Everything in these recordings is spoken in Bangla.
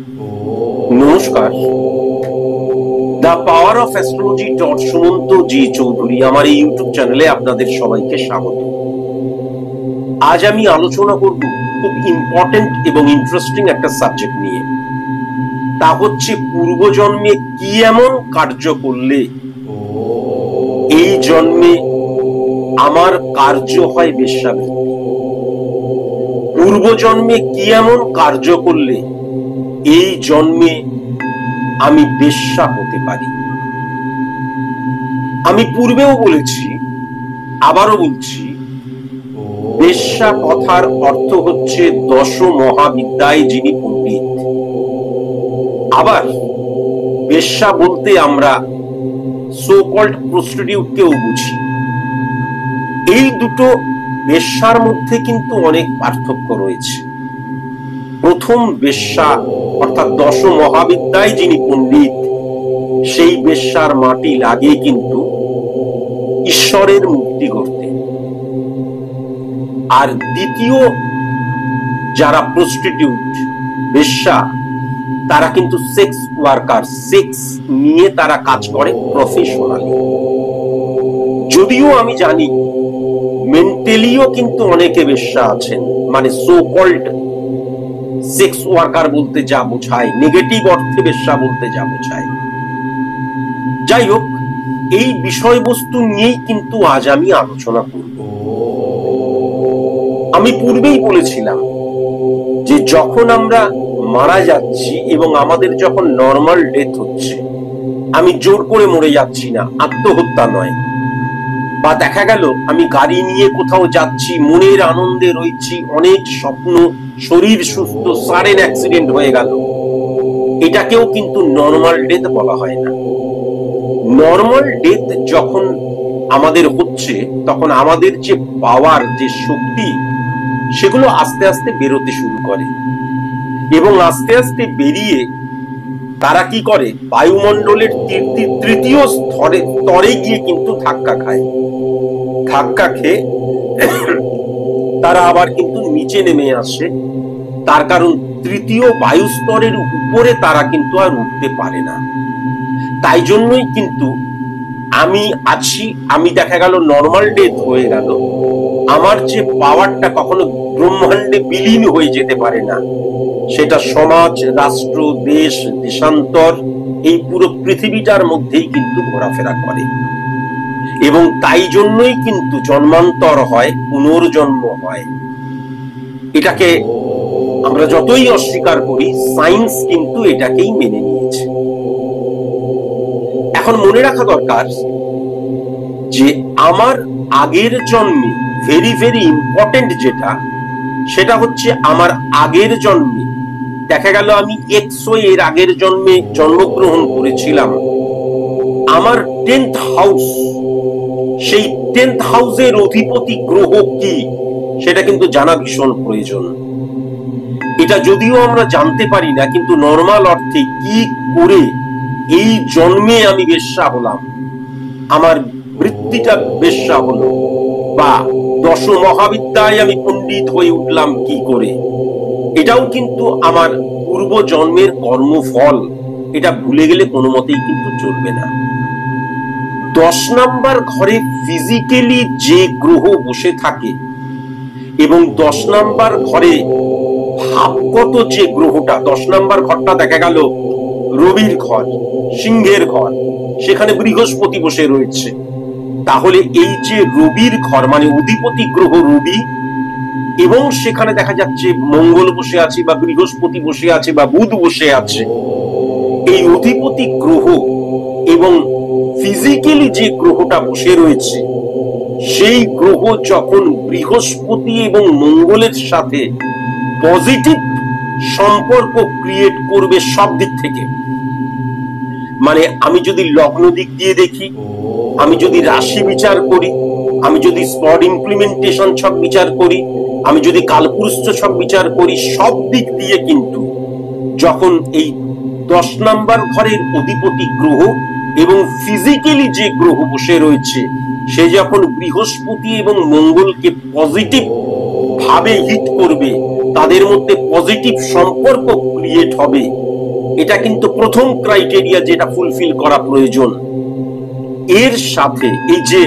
নমস্কার। The power of astrology Sumanta ji Chowdhury আমার এই ইউটিউব চ্যানেলে আপনাদের সবাইকে স্বাগত। আজ আমি আলোচনা করব খুব ইম্পর্টেন্ট এবং ইন্টারেস্টিং একটা সাবজেক্ট নিয়ে। তা হচ্ছে পূর্বজন্মে কি এমন কার্য করলে এই জন্মে আমার কার্য হয় বেশ্যাবৃত্তি। পূর্বজন্মে কি এমন কার্য করলে এই জন্মে আমি বেশ্যা হতে পারি। আমি পূর্বেও বলেছি, আবারও বলছি, বেশ্যা কথার অর্থ হচ্ছে দশ মহাবিদ্যায় যিনি পণ্ডিত। আবার বেশ্যা বলতে আমরা সো কল্ড প্রস্টিটিউটকেও বুঝি। এই দুটো বেশ্যার মধ্যে কিন্তু অনেক পার্থক্য রয়েছে। প্রথম বেশ্যা অর্থাৎ দশ মহাবিদ্যায় যিনি পণ্ডিত, সেই বেশ্যার মাটি লাগে কিন্তু ঈশ্বরের মুক্তি করতে। আর দ্বিতীয় যারা প্রস্টিটিউট বেশ্যা, তারা কিন্তু সেক্স ওয়ার্কার, সেক্স নিয়ে তারা কাজ করে প্রফেশনালি। যদিও আমি জানি মেন্টালিও কিন্তু অনেকে বেশ্যা আছেন, মানে সো কল্ড সেক্স ওয়ার্কার বলতে যা বোঝায়, নেগেটিভ অর্থে বেশ্যা বলতে যা বোঝায়। যাই হোক, এই বিষয়বস্তু নিয়েই কিন্তু আজ আমি আলোচনা করব। আমি পূর্বেই বলেছিলাম যে যখন আমরা মারা যাচ্ছি এবং আমাদের যখন নর্মাল ডেথ হচ্ছে, আমি জোর করে মরে যাচ্ছি না, আত্মহত্যা নয়, বা দেখা গেল আমি গাড়ি নিয়ে কোথাও যাচ্ছি, মনের আনন্দে রয়েছি, অনেক স্বপ্ন, শরীর সুস্থ, সাডেন অ্যাক্সিডেন্ট হয়ে গেল, এটাকেও কিন্তু নর্মাল ডেথ বলা হয় না। নর্মাল ডেথ যখন আমাদের হচ্ছে, তখন আমাদের যে পাওয়ার, যে শক্তি, সেগুলো আস্তে আস্তে বেরোতে শুরু করে এবং আস্তে আস্তে বেরিয়ে তারা কি করে, বায়ুমণ্ডলের তৃতীয় স্তরে গিয়ে কিন্তু ধাক্কা খায়। ধাক্কা খেয়ে তারা আবার কিন্তু নিচে নেমে আসে। তার কারণ তৃতীয় বায়ু স্তরের উপরে তারা কিন্তু আর উঠতে পারে না। তাই জন্যই কিন্তু আমি আছি, আমি দেখা গেল নর্মাল ডেথ হয়ে গেল, আমার যে পাওয়ারটা কখনো ব্রহ্মাণ্ডে বিলীন হয়ে যেতে পারে না। সেটা সমাজ, রাষ্ট্র, দেশ, দেশান্তর, এই পুরো পৃথিবীটার মধ্যেই কিন্তু ঘোরাফেরা করে। এবং তাই জন্যই কিন্তু জন্মান্তর হয়, পুনর্জন্ম হয়। এটাকে আমরা যতই অস্বীকার করি, সায়েন্স কিন্তু এটাকেই মেনে নিয়েছে। এখন মনে রাখা দরকার যে আমার আগের জন্মে ভেরি ভেরি ইম্পর্টেন্ট যেটা, সেটা হচ্ছে আমার আগের জন্মে দেখা গেল আমি এর আগের জন্মে জন্মগ্রহণ করেছিলাম। আমার 10th হাউস, সেই 10th হাউসের অধিপতি গ্রহ কি, সেটা কিন্তু জানা ভীষণ প্রয়োজন। এটা যদিও আমরা জানতে পারি না, কিন্তু নর্মাল অর্থে কি করে এই জন্মে আমি বেশ্যা হলাম, আমার বৃত্তিটা বেশ্যা হলো, বা দশ মহাবিদ্যায় আমি পণ্ডিত হয়ে উঠলাম কি করে, এটাও কিন্তু আমার পূর্ব জন্মের কর্মফল। এটা ভুলে গেলে কোনো মতেই কিন্তু চলবে না। 10 নাম্বার ঘরে ফিজিক্যালি যে গ্রহ বসে থাকে এবং 10 নাম্বার ঘরে ভাবগত যে গ্রহটা, 10 নাম্বার ঘরটা দেখা গেল রবির ঘর, সিংহের ঘর, সেখানে বৃহস্পতি বসে রয়েছে। তাহলে এই যে রবির ঘর, মানে অধিপতি গ্রহ রবি, এবং সেখানে দেখা যাচ্ছে মঙ্গল বসে আছে বা বৃহস্পতি বসে আছে বা বুধ বসে আছে, এই অধিপতি গ্রহ এবং ফিজিক্যালি যে গ্রহটা বসে রয়েছে, সেই গ্রহ যখন বৃহস্পতি এবং মঙ্গলের সাথে পজিটিভ সম্পর্ক ক্রিয়েট করবে সব দিক থেকে, মানে আমি যদি লগ্ন দিক দিয়ে দেখি, আমি যদি রাশি বিচার করি, আমি যদি স্পট ইমপ্লিমেন্টেশন ছক বিচার করি, আমি যদি কালপুরুষ ছক বিচার করি, সব দিক দিয়ে কিন্তু যখন এই 10 নাম্বার ঘরের অধিপতি গ্রহ এবং ফিজিক্যালি যে গ্রহ বসে রয়েছে, সে যখন বৃহস্পতি এবং মঙ্গলকে পজিটিভ ভাবে হিট করবে, তাদের মধ্যে পজিটিভ সম্পর্ক ক্রিয়েট হবে, এটা কিন্তু প্রথম ক্রাইটেরিয়া যেটা ফুলফিল করা প্রয়োজন। এর সাথে এই যে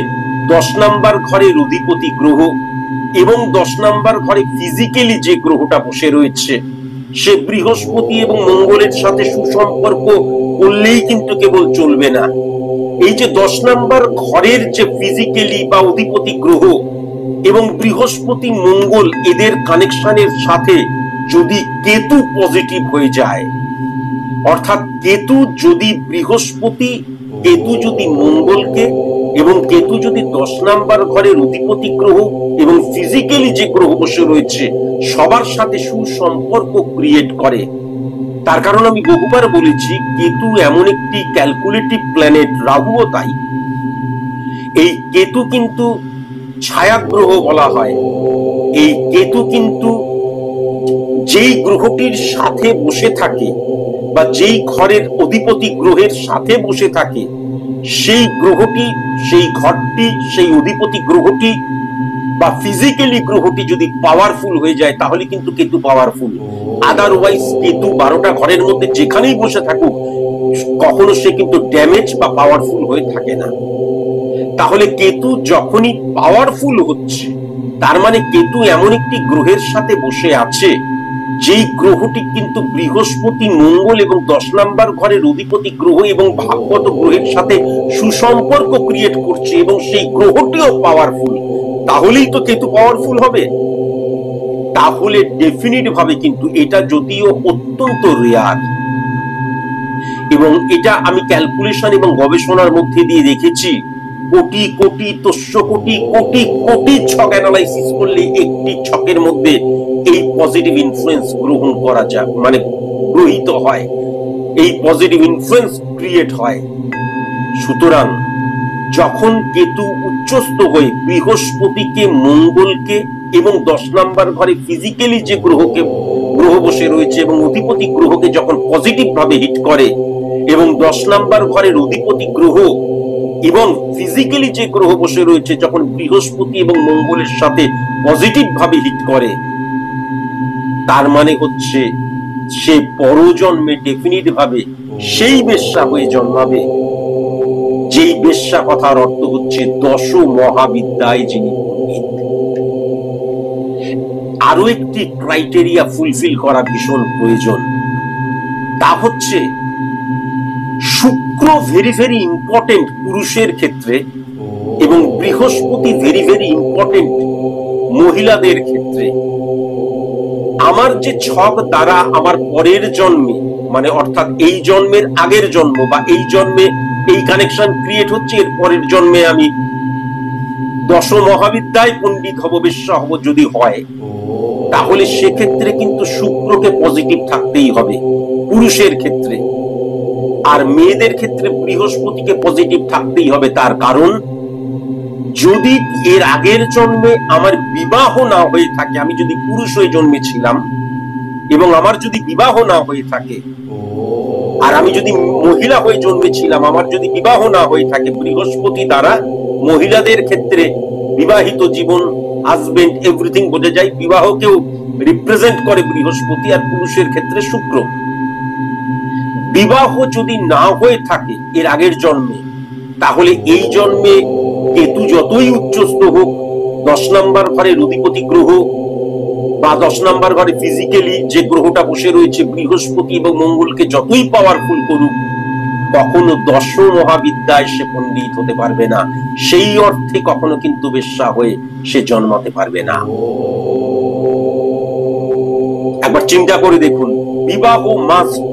10 নাম্বার ঘরের অধিপতি গ্রহ এবং 10 নাম্বার ঘরে ফিজিক্যালি যে গ্রহটা বসে রয়েছে, সে বৃহস্পতি এবং মঙ্গলের সাথে সুসম্পর্ক করলেই কিন্তু কেবল চলবে না। এই যে 10 নাম্বার ঘরের যে ফিজিক্যালি বা অধিপতি গ্রহ এবং বৃহস্পতি মঙ্গল, এদের কানেকশনের সাথে যদি কেতু পজিটিভ হয়ে যায়, অর্থাৎ কেতু যদি বৃহস্পতি, কেতু যদি মঙ্গলকে এবং কেতু যদি 10 নাম্বার ঘরের অধিপতি গ্রহ এবং ফিজিক্যালি যে গ্রহ বসে রয়েছে সবার সাথে সুসম্পর্ক ক্রিয়েট করে। তার কারণ আমি বহুবার বলেছি, কেতু এমন একটি ক্যালকুলেটিভ প্ল্যানেট, রাহুও তাই। এই কেতু কিন্তু ছায়া গ্রহ বলা হয়। এই কেতু কিন্তু যেই গ্রহটির সাথে বসে থাকে বা যেই ঘরের অধিপতি গ্রহের সাথে বসে থাকে, সেই গ্রহটি, সেই ঘরটি, সেই অধিপতি গ্রহটি বা ফিজিক্যালি গ্রহটি যদি পাওয়ারফুল হয়ে যায় তাহলে কিন্তু কেতু পাওয়ারফুল। আদারওয়াইজ কেতু 12টা ঘরের মধ্যে যেখানেই বসে থাকুক কখনো সে কিন্তু ড্যামেজ বা পাওয়ারফুল হয়ে থাকে না। তাহলে কেতু যখনই পাওয়ারফুল হচ্ছে, তার মানে কেতু এমন একটি গ্রহের সাথে বসে আছে যেই গ্রহটি কিন্তু বৃহস্পতি মঙ্গল এবং 10 নাম্বার ঘরের অধিপতি গ্রহ এবং ভাবগত গ্রহের সাথে সুসম্পর্ক ক্রিয়েট করছে এবং সেই গ্রহটিও পাওয়ারফুল। তাহলেই তো কেতু পাওয়ারফুল হবে। তাহলে ডেফিনিট ভাবে কিন্তু এটা যদিও অত্যন্ত রেয়ার, এবং এটা আমি ক্যালকুলেশন এবং গবেষণার মধ্যে দিয়ে দেখেছি, কোটি কোটি 300 কোটি কোটি কোটি ছক অ্যানালাইসিস করলে একটি ছকের মধ্যে এই পজিটিভ ইনফ্লুয়েন্স গ্রহণ করা যায়, মানে গ্রহীত হয়, এই পজিটিভ ইনফ্লুয়েন্স ক্রিয়েট হয়। সুতরাং যখন কেতু উচ্চস্থ হয়ে বৃহস্পতিকে, মঙ্গলকে এবং 10 নাম্বার ঘরে ফিজিক্যালি যে গ্রহ বসে রয়েছে এবং অধিপতি গ্রহকে যখন পজিটিভ ভাবে হিট করে এবং 10 নাম্বার ঘরের অধিপতি গ্রহ এবং ফিজিক্যালি যে গ্রহ বসে রয়েছে যখন বৃহস্পতি এবং মঙ্গলের সাথে পজিটিভ ভাবে হিট করে, তার মানে হচ্ছে সে পরজন্মে ডেফিনিট ভাবে সেই বেশ্যা হয়ে জন্মাবে, যেই বেশ্যা কথার অর্থ হচ্ছে 10 মহাবিদ্যায় যিনি পণ্ডিত। আরো একটি ক্রাইটেরিয়া ফুলফিল করা ভীষণ প্রয়োজন, তা হচ্ছে শুক্র ভেরি ভেরি ইম্পর্টেন্ট পুরুষের ক্ষেত্রে এবং বৃহস্পতি ভেরি ভেরি ইম্পর্টেন্ট মহিলাদের ক্ষেত্রে। আমার যে ছক দ্বারা আমার পরের জন্মে, মানে অর্থাৎ এই জন্মের আগের জন্ম বা এই জন্মে এই কানেকশন ক্রিয়েট হচ্ছে, এর পরের জন্মে আমি 10 মহাবিদ্যায় পণ্ডিত হব, বেশ্যা হব যদি হয়, তাহলে সেক্ষেত্রে কিন্তু শুক্রকে পজিটিভ থাকতেই হবে পুরুষের ক্ষেত্রে, আর মেয়েদের ক্ষেত্রে বৃহস্পতিকে পজিটিভ থাকতেই হবে। তার কারণ যদি এর আগের জন্মে আমার বিবাহ না হয়ে থাকে, আমি যদি পুরুষ হয়ে জন্মেছিলাম এবং আমার যদি বিবাহ না হয়ে থাকে, আর আমি যদি মহিলা হয়ে জন্মেছিলাম, আমার যদি বিবাহ না হয়ে থাকে, বৃহস্পতি দ্বারা মহিলাদের ক্ষেত্রে বিবাহিত জীবন, হাজবেন্ড, এভরিথিং বোঝা যায়। বিবাহকেও রিপ্রেজেন্ট করে বৃহস্পতি, আর পুরুষের ক্ষেত্রে শুক্র। বিবাহ যদি না হয়ে থাকে এর আগের জন্মে, তাহলে এই জন্মে কেতু যতই উচ্চস্থ হোক, 10 নাম্বার ঘরের অধিপতি গ্রহ বা 10 নাম্বার ঘরে ফিজিক্যালি যে গ্রহটা বসে রয়েছে বৃহস্পতি এবং মঙ্গলকে যতই পাওয়ারফুল করুক, কখনো 10 মহাবিদ্যায় সে পণ্ডিত হতে পারবে না। সেই অর্থে কখনো কিন্তু বেশ্যা হয়ে সে জন্মাতে পারবে না। একবার চিন্তা করে দেখুন, বিবাহ মাস্ট।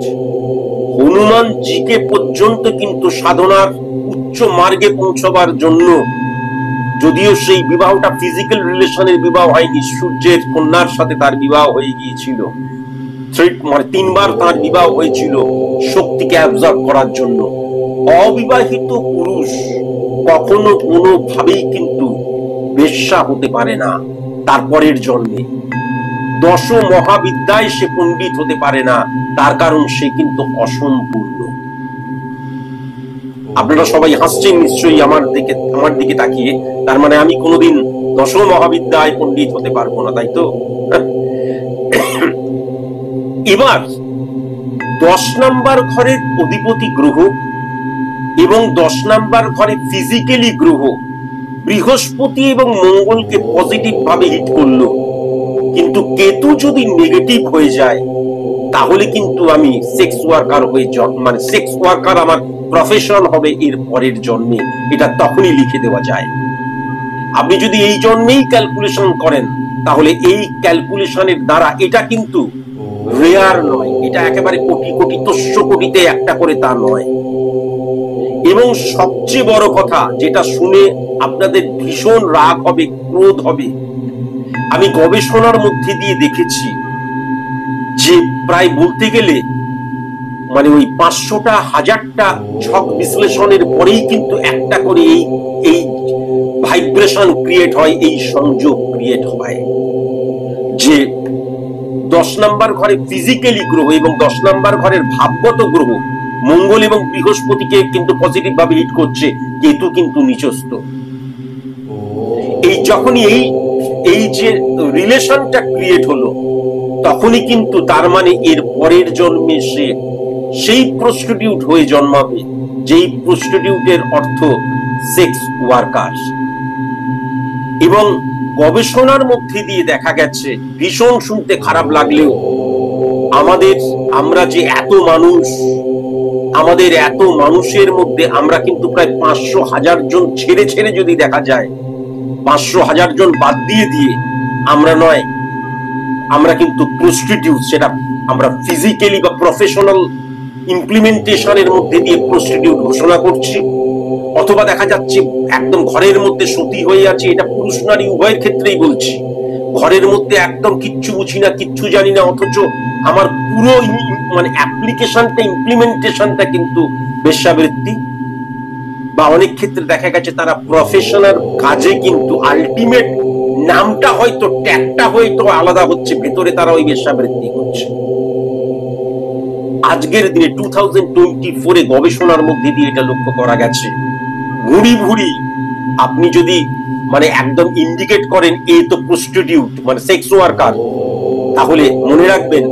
হনুমানজিকে পর্যন্ত কিন্তু সাধনার উচ্চ মার্গে পৌঁছবার জন্য, যদিও সেই বিবাহটা ফিজিক্যাল রিলেশনের বিবাহ হয়নি, সূর্যের কন্যার সাথে তার বিবাহ হয়ে গিয়েছিল, 3 বার তার বিবাহ হয়েছিল শক্তিকে অ্যাবজর্ব করার জন্য। অবিবাহিত পুরুষ কখনো কোনোভাবেই কিন্তু বেশ্যা হতে পারে না তারপরের জন্মে। 10 মহাবিদ্যায় সে পণ্ডিত হতে পারে না, তার কারণ সে কিন্তু অসম্পূর্ণ। আপনারা সবাই হাসছেন নিশ্চয়ই আমার দিকে তাকিয়ে, তার মানে আমি কোনোদিন 10 মহাবিদ্যায় পণ্ডিত হতে পারবো না, তাই তো? এবার 10 নাম্বার ঘরের অধিপতি গ্রহ এবং 10 নাম্বার ঘরে ফিজিক্যালি গ্রহ বৃহস্পতি এবং মঙ্গলকে পজিটিভ ভাবে হিট করলো, কিন্তু কেতু যদি নেগেটিভ হয়ে যায় তাহলে কিন্তু আমি সেক্স ওয়ার্কার হয়ে মানে সেক্স ওয়ার্কার আমার প্রফেশন হবে এর পরের জন্মে, এটা তখনই লিখে দেওয়া যায়। আপনি যদি এই জন্মেই ক্যালকুলেশন করেন তাহলে এই ক্যালকুলেশনের দ্বারা এটা কিন্তু রেয়ার নয়, এটা একেবারে কোটি কোটি তস্য কোটিতে একটা করে তা নয়। এবং সবচেয়ে বড় কথা যেটা শুনে আপনাদের ভীষণ রাগ হবে, ক্রোধ হবে, আমি গবেষণার মধ্যে দিয়ে দেখেছি যে প্রায় বলতে গেলে মানে ওই 500টা 1000টা ছক বিশ্লেষণের পরেই কিন্তু একটা করে এই ভাইব্রেশন ক্রিয়েট হয়, এই সংযোগ ক্রিয়েট হয় যে 10 নাম্বার ঘরে ফিজিক্যালি গ্রহ এবং 10 নাম্বার ঘরের ভাবগত গ্রহ মঙ্গল এবং বৃহস্পতিকে কিন্তু পজিটিভ ভাবে হিট করছে, কেতু কিন্তু নিচস্থ। এই যখনই এই যে রিলেশনটা ক্রিয়েট হলো তখনই কিন্তু তার মানে এর পরের জন্মে সে সেই প্রস্টিটিউট হয়ে জন্মাবে যেই প্রস্টিটিউটের অর্থ সেক্স ওয়ার্কার। এবং গবেষণার মধ্যে দিয়ে দেখা গেছে, ভীষণ শুনতে খারাপ লাগলেও আমরা যে এত মানুষ, আমাদের এত মানুষের মধ্যে আমরা কিন্তু প্রায় 500,000 জন ছেড়ে ছেড়ে যদি দেখা যায় 500,000 জন বাদ দিয়ে আমরা কিন্তু প্রস্টিটিউট, সেটা আমরা ফিজিক্যালি বা প্রফেশনাল ইমপ্লিমেন্টেশনের মধ্যে দিয়ে প্রস্টিটিউট ঘোষণা করছি, অথবা দেখা যাচ্ছে একদম ঘরের মধ্যে সতী হয়ে আছে। এটা পুরুষ নারী উভয়ের ক্ষেত্রেই বলছি। ঘরের মধ্যে একদম কিচ্ছু বুঝি না, কিচ্ছু জানি না, অথচ আমার পুরো মানে অ্যাপ্লিকেশনটা ইমপ্লিমেন্টেশনটা কিন্তু বেশ্যাবৃত্তি। বা অনেক ক্ষেত্রে দেখা গেছে তারা প্রফেশনাল কাজে কিন্তু আলটিমেট নামটা হয়তো ট্যাগটা হয়তো আলাদা হচ্ছে, ভেতরে তারা ওই বেশ্যাবৃত্তি করছে। আজকের দিনে 2024 গবেষণার মধ্যে দিয়ে এটা লক্ষ্য করা গেছে। ভুড়ি ভুড়ি আপনি যদি মানে একদম ইন্ডিকেট করেন এ তো প্রস্টিটিউট মানে সেক্স ওয়ার্কার, তাহলে মনে রাখবেন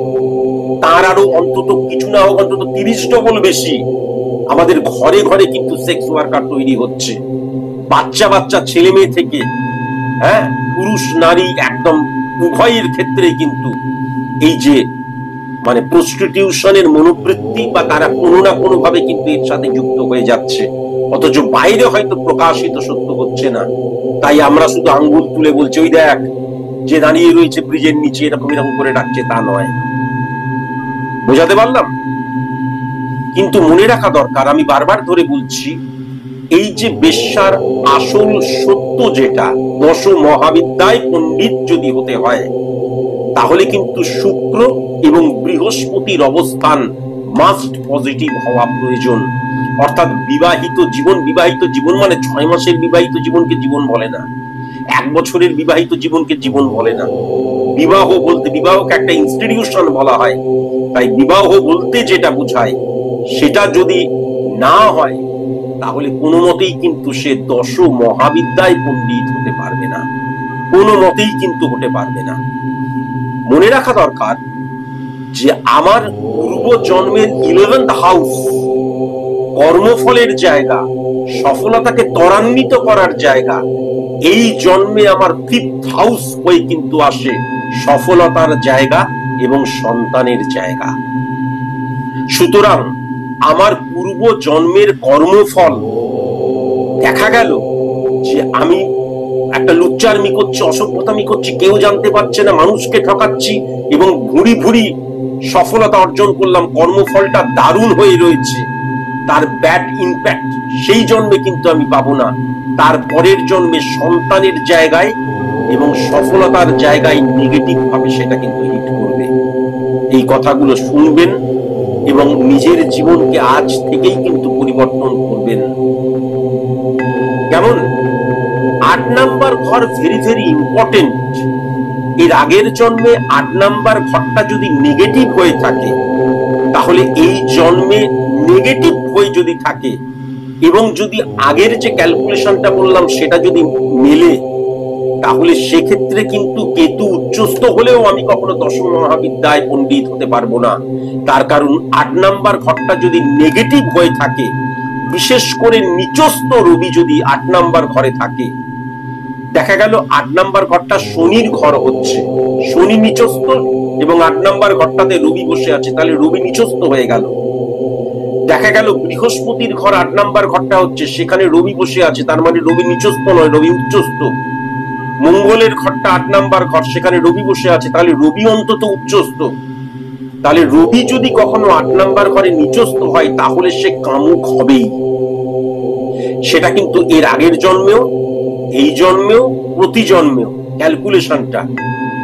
তার আরো অন্তত কিছু না হোক অন্তত 30 ডবল বেশি আমাদের ঘরে ঘরে কিন্তু সেক্স ওয়ার্কার তৈরি হচ্ছে। বাচ্চা বাচ্চা ছেলে মেয়ে থেকে পুরুষ নারী একদম উভয়ের ক্ষেত্রে কিন্তু এই যে মানে প্রস্টিটিউশনের মনোবৃত্তি বা তারা কোনো না কোনো ভাবে কিন্তু এর সাথে যুক্ত হয়ে যাচ্ছে, অথচ বাইরে হয়তো প্রকাশিত সত্য হচ্ছে না। তাই আমরা শুধু আঙ্গুল তুলে বলছি ওই দেখ যে দাঁড়িয়ে রয়েছে ব্রিজের নিচে, এরকম এরকম করে ডাকছে, তা নয়। বোঝাতে পারলাম? কিন্তু মনে রাখা দরকার, আমি বারবার ধরে বলছি, এই যে বেশ্যার আসল সত্য যেটা, দশ মহাবিদ্যায় পণ্ডিত যদি হতে হয় তাহলে কিন্তু শুক্র এবং বৃহস্পতির অবস্থান মাস্ট পজিটিভ হওয়া প্রয়োজন। অর্থাৎ বিবাহিত জীবন মানে 6 মাসের বিবাহিত জীবনকে জীবন বলে না, 1 বছরের বিবাহিত জীবনকে জীবন বলে না। বিবাহকে একটা ইনস্টিটিউশন বলা হয়। তাই বিবাহ বলতে যেটা বোঝায় সেটা যদি না হয় তাহলে কোনো মতেই কিন্তু সে 10 মহাবিদ্যায় পণ্ডিত হতে পারবে না, কোনো মতেই কিন্তু হতে পারবে না। মনে রাখা দরকার যে আমার পূর্ব জন্মের 11th হাউস কর্মফলের জায়গা, সফলতাকে ত্বরান্বিত করার জায়গা। এই জন্মে আমার 5th হাউস হয়ে কিন্তু আসে সফলতার জায়গা এবং সন্তানের জায়গা। সুতরাং আমার পূর্ব জন্মের কর্মফল দেখা গেল যে আমি একটা লুচ্চারমি করছি, অসভ্যতামি করছি, কেউ জানতে পারছে না, মানুষকে ঠকাচ্ছি এবং ভুড়ি ভুড়ি সফলতা অর্জন করলাম, কর্মফলটা দারুণ হয়ে রয়েছে, তার ব্যাড ইম্প্যাক্ট সেই জন্মে কিন্তু আমি পাবো না। তার পরের জন্মে সন্তানের জায়গায় এবং সফলতার জায়গায় নেগেটিভ ভাবে সেটা কিন্তু হিট করবে। এই কথাগুলো শুনবেন এবং নিজের জীবনকে আজ থেকেই কিন্তু পরিবর্তন করবেন। কেমন? 8 নাম্বার ঘর ভেরি ভেরি ইম্পর্টেন্ট। এর আগের জন্মে 8 নাম্বার ঘরটা যদি নেগেটিভ হয়ে থাকে তাহলে এই জন্মে নেগেটিভ হয়ে যদি থাকে এবং যদি আগের যে ক্যালকুলেশনটা বললাম সেটা যদি মেলে তাহলে সেক্ষেত্রে কিন্তু কেতু উচ্চস্থ হলেও আমি কখনো দশম মহাবিদ্যায় পণ্ডিত হতে পারবো না। তার কারণ 8 নাম্বার ঘরটা যদি নেগেটিভ হয়ে থাকে, বিশেষ করে নিচস্থ রবি যদি 8 নাম্বার ঘরে থাকে, দেখা গেল 8 নাম্বার ঘরটা শনির ঘর হচ্ছে, শনি নিচস্থ এবং 8 নাম্বার ঘরটাতে রবি বসে আছে, তাহলে রবি নিচস্থ হয়ে গেল। দেখা গেল বৃহস্পতির ঘর 8 নাম্বার ঘরটা হচ্ছে, সেখানে রবি বসে আছে, তার মানে রবি নিচস্থ নয়, রবি উচ্চস্থ। মঙ্গলের ঘরটা 8 নাম্বার ঘর, সেখানে রবি বসে আছে, তাহলে রবি অন্তত উচ্চস্থ। তাহলে রবি যদি কখনো 8 নাম্বার ঘরে নিচস্থ হয়, তাহলে সে কামুক হবেই। সেটা কিন্তু এর আগের জন্মেও, এই জন্মেও, প্রতি জন্মেও ক্যালকুলেশনটা।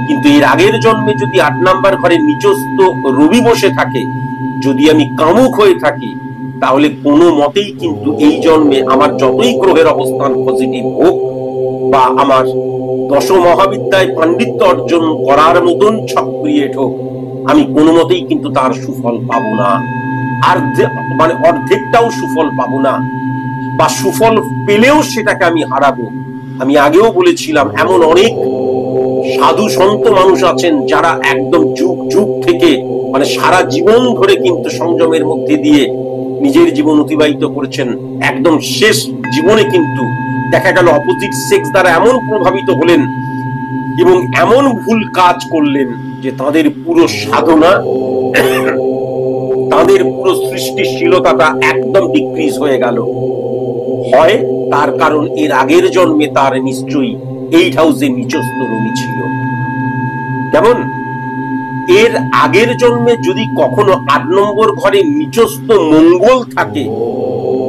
কিন্তু এর আগের জন্মে যদি 8 নাম্বার ঘরে নিচস্থ রবি বসে থাকে, যদি আমি কামুক হয়ে থাকি, তাহলে কোনো মতেই কিন্তু এই জন্মে আমার যতই গ্রহের অবস্থান পজিটিভ হোক বা আমার দশম মহাবিদ্যায় পাণ্ডিত্য অর্জন করার মতন ছক ক্রিয়েট হোক, আমি কোনো মতেই কিন্তু তার সুফল পাবো না। আর মানে অর্ধেকটাও সুফল পাবো না, বা সুফল পেলেও সেটাকে আমি হারাবো। আমি আগেও বলেছিলাম, এমন অনেক সাধু সন্ত মানুষ আছেন যারা একদম যুগ যুগ থেকে, মানে সারা জীবন ধরে কিন্তু সংযমের মধ্যে দিয়ে নিজের জীবন অতিবাহিত করেছেন। একদম শেষ জীবনে কিন্তু দেখা গেল অপোজিট সেক্স দ্বারা এমন প্রভাবিত হলেন এবং এমন ভুল কাজ করলেন যে তাদের পুরো সাধনা, তাদের পুরো সৃষ্টিশীলতাটা একদম ডিক্রিজ হয়ে গেল। হয় তার কারণ এর আগের জন্মে তার নিশ্চয়ই 8 হাউসে নিচস্থ রবি ছিল। যেমন এর আগের জন্মে যদি কখনো 8 নম্বর ঘরে নিচস্থ মঙ্গল থাকে,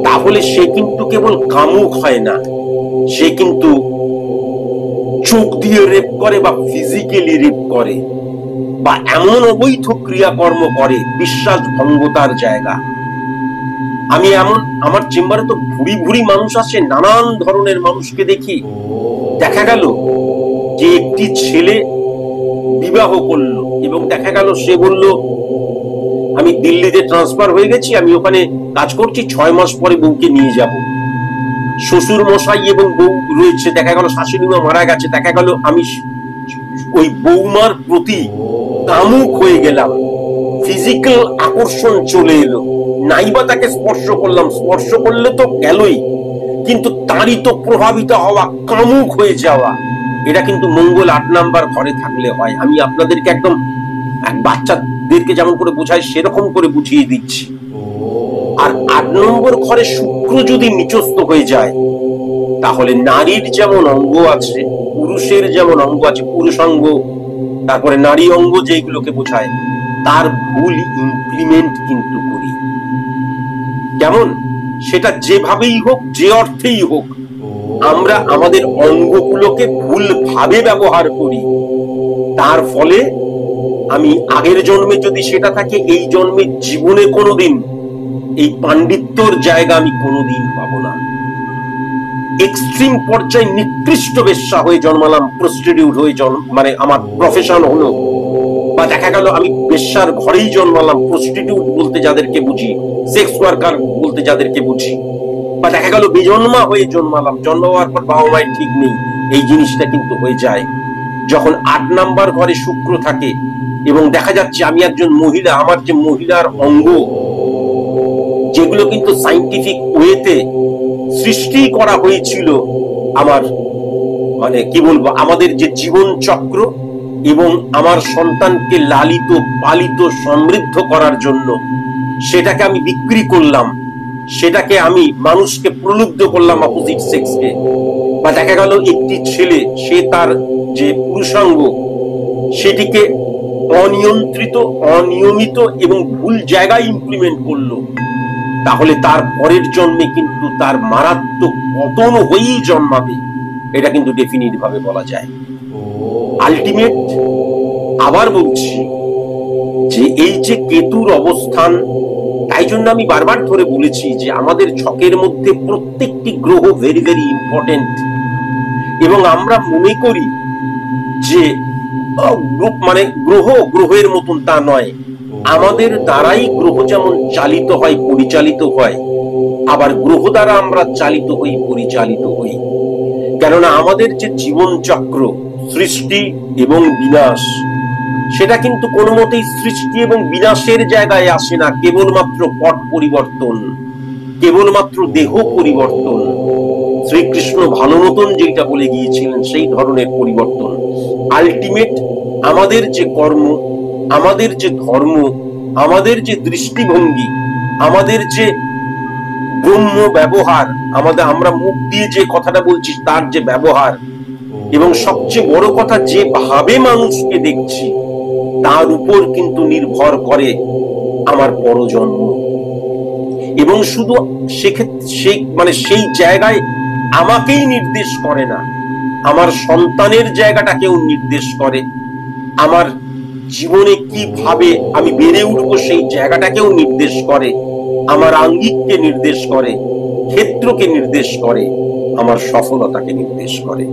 তাহলে সে কিন্তু কেবল কামুক হয় না, সে কিন্তু চোখ দিয়ে রেপ করে বা ফিজিক্যালি রেপ করে বা এমন অবৈধ ক্রিয়াকর্ম করে বিশ্বাস ভঙ্গতার জায়গা। আমি এমন, আমার চেম্বারে তো ভুরি ভুরি মানুষ আসে, নানান ধরনের মানুষকে দেখি। দেখা গেল যে একটি ছেলে বিবাহ করলো এবং দেখা গেল সে বলল আমি দিল্লিতে ট্রান্সফার হয়ে গেছি, আমি ওখানে কাজ করছি, 6 মাস পরে বউকে নিয়ে যাব। শ্বশুর মশাই এবং বউ রয়েছে, দেখা গেল শাশুড়ি মা মারা গেছে, দেখা গেল আমি ওই বৌমার প্রতি কামুক হয়ে গেলাম, ফিজিক্যাল আকর্ষণ চলে এলো, নাইবা তাকে স্পর্শ করলাম, স্পর্শ করলে তো গেলই, কিন্তু তারই তো প্রভাবিত হওয়া, কামুক হয়ে যাওয়া। এটা কিন্তু মঙ্গল 8 নাম্বার ঘরে থাকলে হয়। আমি আপনাদেরকে একদম বাচ্চাদেরকে যেমন করে বোঝাই সেরকম করে বুঝিয়ে দিচ্ছি। আর 8 নম্বর ঘরে শুক্র যদি নিচস্থ হয়ে যায়, তাহলে নারীর যেমন অঙ্গ আছে, পুরুষের যেমন অঙ্গ আছে, পুরুষাঙ্গ, তারপরে নারী অঙ্গ যেগুলোকে বোঝায়, তার ভুল ইমপ্লিমেন্ট কিন্তু করি। কেমন? সেটা যেভাবেই হোক, যে অর্থেই হোক, আমরা আমাদের অঙ্গগুলোকে ভুলভাবে ব্যবহার করি। তার ফলে আমি আগের জন্মে যদি সেটা থাকে, এই জন্মে জীবনে কোনোদিন এই পাণ্ডিত্যর জায়গা আমি কোনোদিন পাবো না। এক্সট্রিম পর্যায়ে নিকৃষ্ট বেশ্যা হয়ে জন্মালাম, প্রস্টিটিউট হয়ে মানে আমার প্রফেশন হলো, বা দেখা গেল আমি বেশ্যার ঘরেই জন্মালাম, প্রস্টিটিউট বলতে যাদেরকে বুঝি, সেক্স ওয়ার্কার বলতে যাদেরকে বুঝি, বা দেখা গেল বেজন্মা হয়ে জন্মালাম, জন্ম হওয়ার পর বাবা মায়ের ঠিক নেই, এই জিনিসটা কিন্তু হয়ে যায় যখন 8 নাম্বার ঘরে শুক্র থাকে। এবং দেখা যাচ্ছে আমি একজন মহিলা, আমার যে মহিলার অঙ্গ যেগুলো কিন্তু সাইন্টিফিক ওয়েতে সৃষ্টি করা হয়েছিল, আমার মানে কি বলবো, আমাদের যে জীবন চক্র এবং আমার সন্তানকে লালিত পালিত সমৃদ্ধ করার জন্য, সেটাকে আমি বিক্রি করলাম, সেটাকে আমি মানুষকে প্রলুব্ধ করলাম অপোজিট সেক্সকে। বা দেখা গেল একটি ছেলে, সে তার যে পুরুষাঙ্গ সেটিকে অনিয়ন্ত্রিত, অনিয়মিত এবং ভুল জায়গায় ইমপ্লিমেন্ট করলো, তাহলে তার পরের জন্মে কিন্তু তার মারাত্মক পতন হয়েই জন্মাবে। এটা কিন্তু ডেফিনিট ভাবে বলা যায়। আলটিমেট আবার বলছি যে এই যে কেতুর অবস্থান, তাই জন্য আমি বারবার ধরে বলেছি যে আমাদের ছকের মধ্যে প্রত্যেকটি গ্রহ ভেরি ভেরি ইম্পর্টেন্ট। এবং আমরা মনে করি যে মানে গ্রহের মতন, তা নয়। আমাদের দ্বারাই গ্রহ যেমন চালিত হয়, পরিচালিত হয়, আবার গ্রহ দ্বারা আমরা চালিত হই, পরিচালিত হই। কেননা আমাদের যে জীবন চক্র, সৃষ্টি এবং বিনাশ, সেটা কিন্তু কোনো মতেই সৃষ্টি এবং বিনাশের জায়গায় আসে না, কেবলমাত্র পট পরিবর্তন, কেবলমাত্র দেহ পরিবর্তন। শ্রীকৃষ্ণ ভালো মতন যেটা বলে গিয়েছিলেন সেই ধরনের পরিবর্তন। আলটিমেট আমাদের যে কর্ম, আমাদের যে ধর্ম, আমাদের যে দৃষ্টিভঙ্গি, আমাদের যে ব্রহ্ম ব্যবহার, আমরা মুখ দিয়ে যে কথাটা বলছি তার যে ব্যবহার, এবং সবচেয়ে বড় কথা যেভাবে মানুষকে দেখছি তার উপর কিন্তু নির্ভর করে আমার পরজন্ম। এবং শুধু সেক্ষেত্রে সেই জায়গায় আমাকেই নির্দেশ করে না, আমার সন্তানের জায়গাটাকেও নির্দেশ করে, আমার জীবনে কিভাবে আমি বেড়ে উঠবো সেই জায়গাটাকেও নির্দেশ করে, আমার আঙ্গিককে নির্দেশ করে, ক্ষেত্রকে নির্দেশ করে, আমার সফলতাকে নির্দেশ করে।